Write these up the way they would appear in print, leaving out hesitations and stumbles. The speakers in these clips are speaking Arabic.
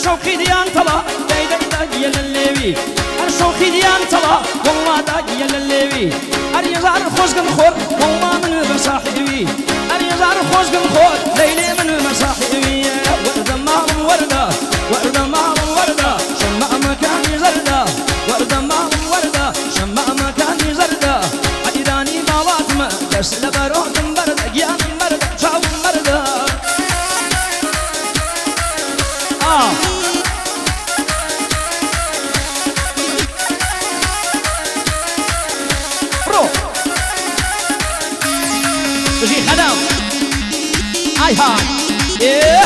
شوقي ديان طلا داي يا الليوي شوقي ديان طلا والله داي يا الليوي أريزار خوش خور والله من مصاحبي أريزار خوش خور ليلي من مصاحبي وردة مال وردة وردة مال وردة شمع مكاني زردة وردة مال وردة شمع مكاني زردة عيداني مواتم تسل بروح بردة يا مردة شاو مردة تجي خدام هاي هاي ايه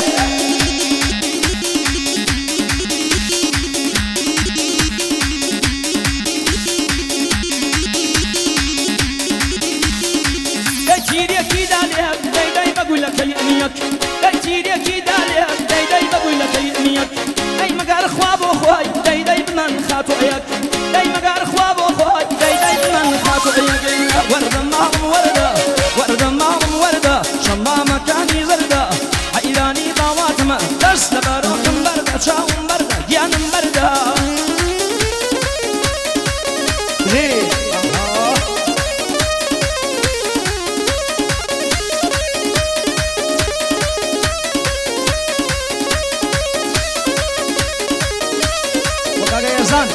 كيري كيدا ليك داي بقول لك يميك كيري كيدا ليك داي بقول لك يميك اي مقار خواب وخواي داي بمن خاطو اياك داي مقار خواب وخواي داي بمن خاطو اياك ورده ما ورده وردة ما وردة شما مكاني زردة عيراني ضواتم دست بروح بردة شاو بردة جيان بردة زين وقاقا يزان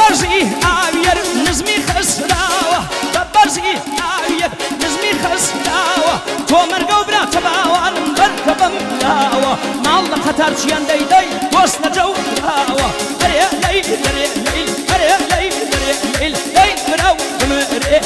برزي عاوير نزمي خسراوة برزي عاوير نزمي خسراوة تو مرقو برا تباوة نمبركب ملاوة مالنا خطر شيان داي وصنا جو راوة هريا ليل هريا ليل هريا ليل هريا ليل داي براو بمري